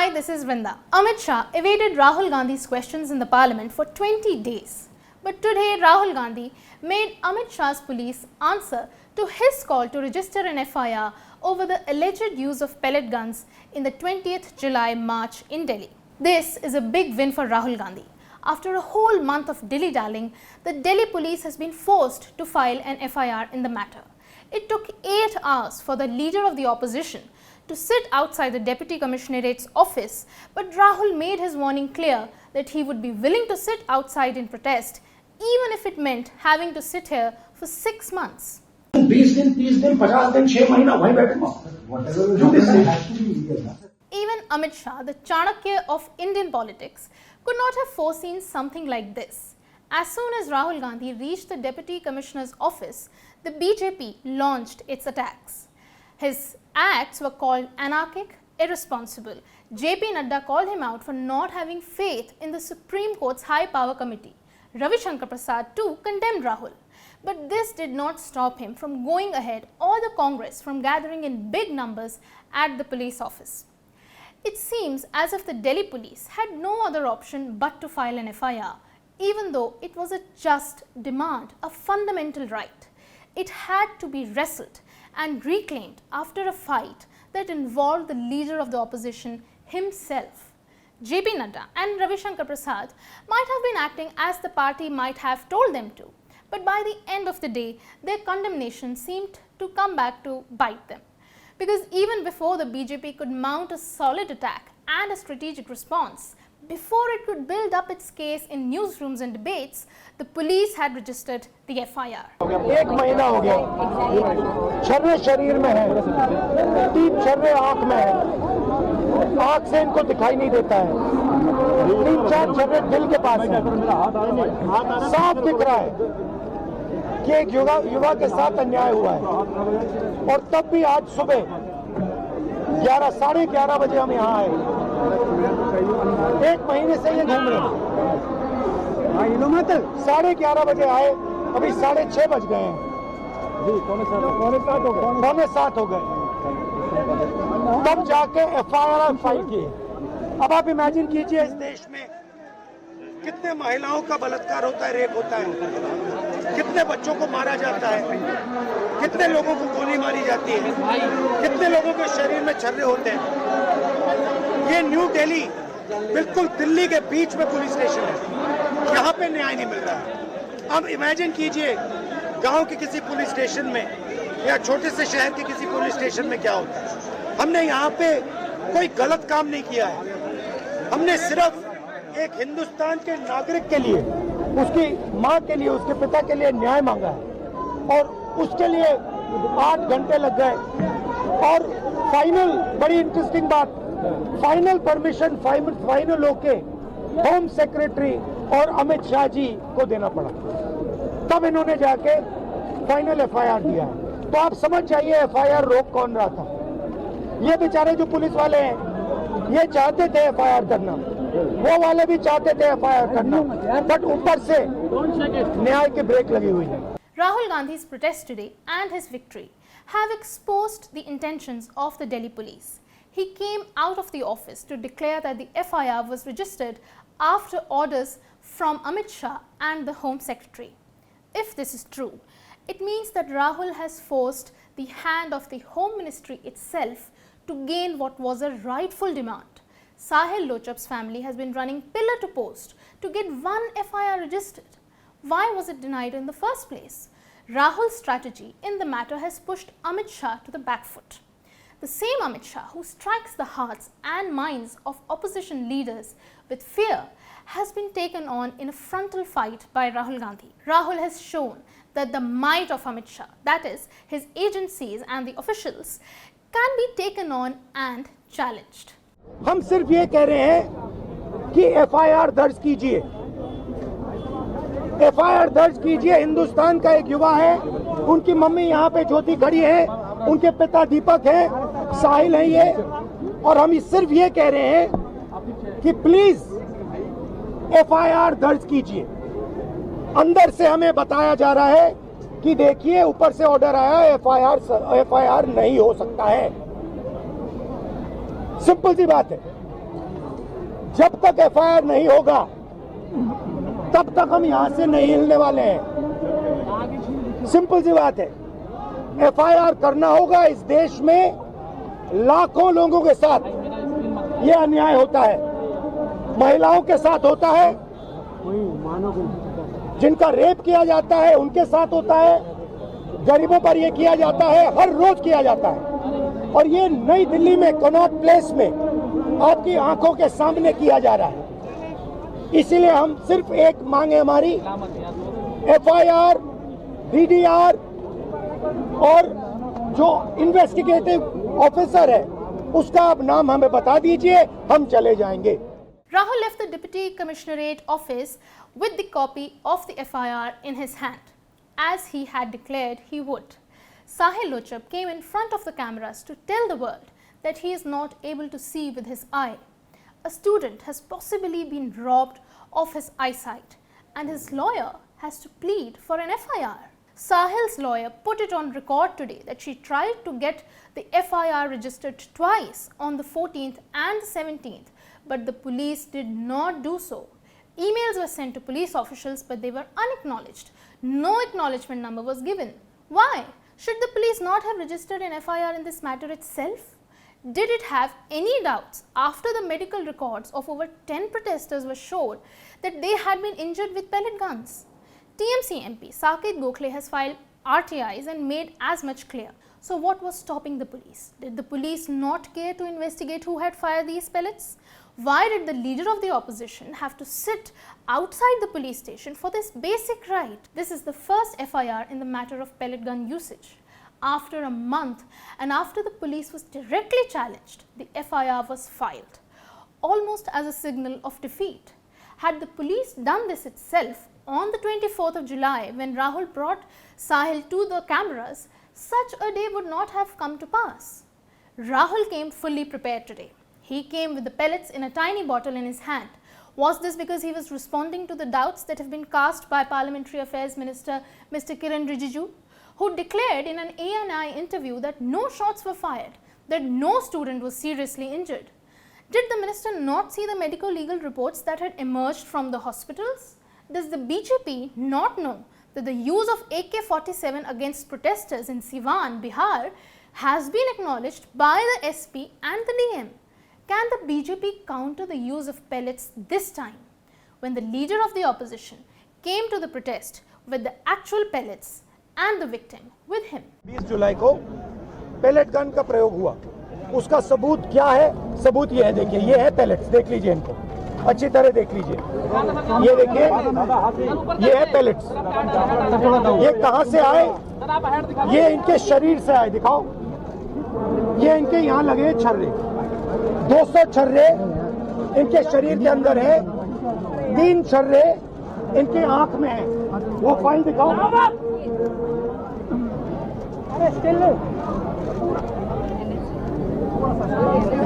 Hi, this is Vrinda. Amit Shah evaded Rahul Gandhi's questions in the parliament for 20 days. But today, Rahul Gandhi made Amit Shah's police answer to his call to register an FIR over the alleged use of pellet guns in the 20th July march in Delhi. This is a big win for Rahul Gandhi. After a whole month of dilly-dallying, the Delhi police has been forced to file an FIR in the matter. It took 8 hours for the leader of the opposition to sit outside the Deputy Commissionerate's office, but Rahul made his warning clear that he would be willing to sit outside in protest, even if it meant having to sit here for 6 months. 20 दिन, 30 दिन, 50 दिन, 6 महीना वहीं बैठूंगा। Even Amit Shah, the Chanakya of Indian politics, could not have foreseen something like this. As soon as Rahul Gandhi reached the Deputy Commissioner's office, the BJP launched its attacks. His acts were called anarchic, irresponsible. JP Nadda called him out for not having faith in the Supreme Court's High Power Committee. Ravi Shankar Prasad too condemned Rahul. But this did not stop him from going ahead or the Congress from gathering in big numbers at the police office. It seems as if the Delhi police had no other option but to file an FIR, even though it was a just demand, a fundamental right. It had to be wrestled and reclaimed after a fight that involved the leader of the opposition himself. JP Nadda and Ravi Shankar Prasad might have been acting as the party might have told them to, but by the end of the day, their condemnation seemed to come back to bite them. Because even before the BJP could mount a solid attack and a strategic response, before it could build up its case in newsrooms and debates, the police had registered the FIR. एक महीना हो गया, छर्रे शरीर में है, 3 छर्रे आँख में है, आँख से इनको दिखाई नहीं देता है, 3-4 छर्रे दिल के पास है, साफ दिख रहा है कि एक युवा के साथ अन्याय हुआ है। और तब भी आज सुबह 11-11:30 बजे हम यहाँ आए। 1 महीने से ये घूम रहे हैं। 11:30 बजे आए, अभी 6:30 बज गए हैं। पौने 7 हो गए। तब जाके FIR फाइल किए। अब आप इमेजिन कीजिए इस देश में कितने महिलाओं का बलात्कार होता है, रेप होता है, कितने बच्चों को मारा जाता है, कितने लोगों को गोली मारी जाती है, कितने लोगों के शरीर में छर्रे होते हैं। ये न्यू दिल्ली बिल्कुल दिल्ली के बीच में पुलिस स्टेशन है, यहाँ पे न्याय नहीं मिल रहा है। अब इमेजिन कीजिए गांव के किसी पुलिस स्टेशन में या छोटे से शहर के किसी पुलिस स्टेशन में क्या होता है। हमने यहाँ पे कोई गलत काम नहीं किया है, हमने सिर्फ एक हिंदुस्तान के नागरिक के लिए, उसकी माँ के लिए, उसके पिता के लिए न्याय मांगा है और उसके लिए 8 घंटे लग गए। और फाइनल, बड़ी इंटरेस्टिंग बात, फाइनल परमिशन फाइनल होके होम सेक्रेटरी और अमित शाह जी को देना पड़ा, तब इन्होंने जाके फाइनल FIR दिया है। तो आप समझ जाइए FIR रोक कौन रहा था। ये बेचारे जो पुलिस वाले हैं, ये चाहते थे FIR करना, वो वाले भी चाहते थे FIR करना, बट ऊपर से न्याय की ब्रेक लगी हुई है। Rahul Gandhi's protest today and his victory have exposed the intentions of the Delhi police. He came out of the office to declare that the FIR was registered after orders from Amit Shah and the Home Secretary. If this is true, it means that Rahul has forced the hand of the Home Ministry itself to gain what was a rightful demand. Sahil Lochap's family has been running pillar to post to get one FIR registered. Why was it denied in the first place? Rahul's strategy in the matter has pushed Amit Shah to the back foot. The same Amit Shah who strikes the hearts and minds of opposition leaders with fear has been taken on in a frontal fight by Rahul Gandhi. Rahul has shown that the might of Amit Shah, that is, his agencies and the officials, can be taken on and challenged. हम सिर्फ ये कह रहे हैं कि FIR दर्ज कीजिए, FIR दर्ज कीजिए। हिंदुस्तान का एक युवा है, उनकी मम्मी यहाँ पे ज्योति खड़ी है, उनके पिता दीपक है, साहिल है ये, और हम सिर्फ ये कह रहे हैं कि प्लीज FIR दर्ज कीजिए। अंदर से हमें बताया जा रहा है कि देखिए ऊपर से ऑर्डर आया, FIR नहीं हो सकता है। सिंपल सी बात है। जब तक एफआईआर नहीं होगा तब तक हम यहां से नहीं हिलने वाले हैं। सिंपल सी बात है, एफआईआर करना होगा। इस देश में लाखों लोगों के साथ ये अन्याय होता है, महिलाओं के साथ होता है, जिनका रेप किया जाता है उनके साथ होता है, गरीबों पर ये किया जाता है, हर रोज किया जाता है। और ये नई दिल्ली में कनॉट प्लेस में आपकी आंखों के सामने किया जा रहा है। इसीलिए हम सिर्फ एक मांग है हमारी, एफआईआर, डीडीआर और जो इन्वेस्टिगेटिव ऑफिसर है उसका आप नाम हमें बता दीजिए, हम चले जाएंगे। Rahul left the Deputy Commissionerate office with the copy of the FIR in his hand, as he had declared he would. Sahil Lochab came in front of the cameras to tell the world that he is not able to see with his eye. A student has possibly been robbed of his eyesight, and his lawyer has to plead for an FIR. Sahil's lawyer put it on record today that she tried to get the FIR registered twice on the 14th and the 17th, but the police did not do so. Emails were sent to police officials, but they were unacknowledged. No acknowledgement number was given. Why? Should the police not have registered an FIR in this matter itself? Did it have any doubts after the medical records of over 10 protesters were showed that they had been injured with pellet guns? TMC MP Saket Gokhale has filed RTIs and made as much clear. So what was stopping the police? Did the police not care to investigate who had fired these pellets? Why did the leader of the opposition have to sit outside the police station for this basic right? This is the first FIR in the matter of pellet gun usage. After a month and after the police was directly challenged, the FIR was filed, almost as a signal of defeat. Had the police done this itself on the 24th of July, when Rahul brought Sahil to the cameras, such a day would not have come to pass. Rahul came fully prepared today. He came with the pellets in a tiny bottle in his hand. Was this because he was responding to the doubts that have been cast by Parliamentary Affairs Minister Mr. Kiran Rijiju, who declared in an ANI interview that no shots were fired, that no student was seriously injured? Did the minister not see the medical legal reports that had emerged from the hospitals? Does the BJP not know that the use of AK-47 against protesters in Siwan, Bihar has been acknowledged by the SP and the DM? Can the BJP counter the use of pellets this time, when the leader of the opposition came to the protest with the actual pellets and the victim with him? 20 जुलाई को pellet gun का प्रयोग हुआ, उसका सबूत क्या है? सबूत ये है, देखिए, ये है पेलेट्स, देख लीजिए इनको अच्छी तरह देख लीजिए, ये देखिए, ये है पेलेट्स। ये कहां से आए? ये इनके शरीर से आए, दिखाओ, ये इनके यहाँ लगे छर्रे, 200 छर्रे इनके शरीर के अंदर है, 3 छर्रे इनके आंख में है। वो फाइल दिखाओ,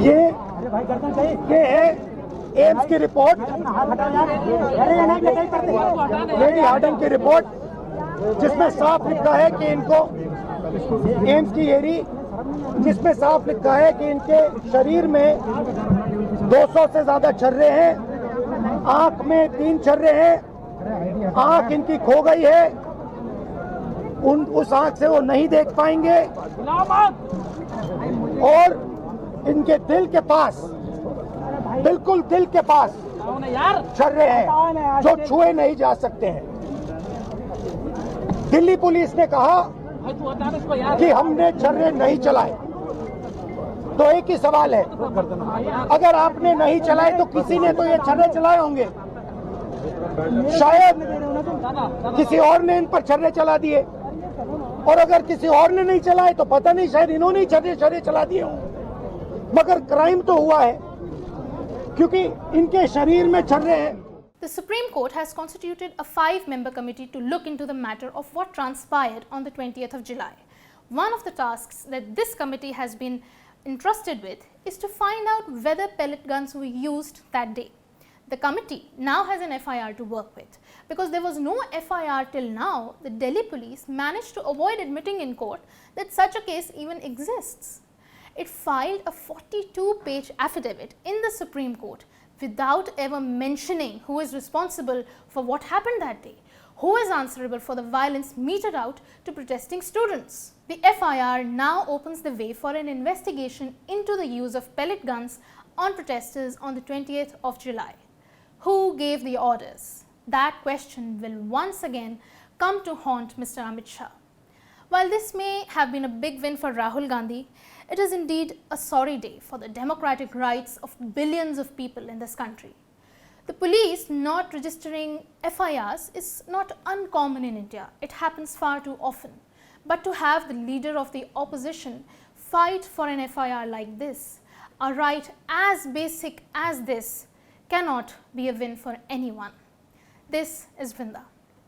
ये है एम्स की रिपोर्ट, लेडी हार्डन की रिपोर्ट, जिसमें साफ लिखा है कि इनको एम्स की एरी, जिसमें साफ लिखा है कि इनके शरीर में 200 से ज्यादा छर्रे हैं, आंख में 3 छर्रे हैं, आंख इनकी खो गई है, उस आंख से वो नहीं देख पाएंगे, और इनके दिल के पास, बिल्कुल दिल के पास छर्रे हैं जो छुए नहीं जा सकते हैं। दिल्ली पुलिस ने कहा कि हमने छर्रे नहीं चलाए, तो एक ही सवाल है, अगर आपने नहीं चलाए तो किसी ने तो ये छर्रे चलाए होंगे, शायद किसी और ने इन पर छर्रे चला दिए, और अगर किसी और ने नहीं चलाए तो पता नहीं, शायद इन्होंने ही छर्रे चला दिए हों, मगर क्राइम तो हुआ है क्योंकि इनके शरीर में छर्रे हैं। The Supreme Court has constituted a 5-member committee to look into the matter of what transpired on the 20th of July. One of the tasks that this committee has been entrusted with is to find out whether pellet guns were used that day. The committee now has an FIR to work with. Because there was no FIR till now, the Delhi police managed to avoid admitting in court that such a case even exists. It filed a 42-page affidavit in the Supreme Court without ever mentioning who is responsible for what happened that day, who is answerable for the violence meted out to protesting students. The FIR now opens the way for an investigation into the use of pellet guns on protesters on the 20th of July. Who gave the orders? That question will once again come to haunt Mr. Amit Shah. While this may have been a big win for Rahul Gandhi, it is indeed a sorry day for the democratic rights of billions of people in this country. The police not registering FIRs is not uncommon in India. It happens far too often. But to have the leader of the opposition fight for an FIR like this, a right as basic as this, cannot be a win for anyone. This is Vrinda.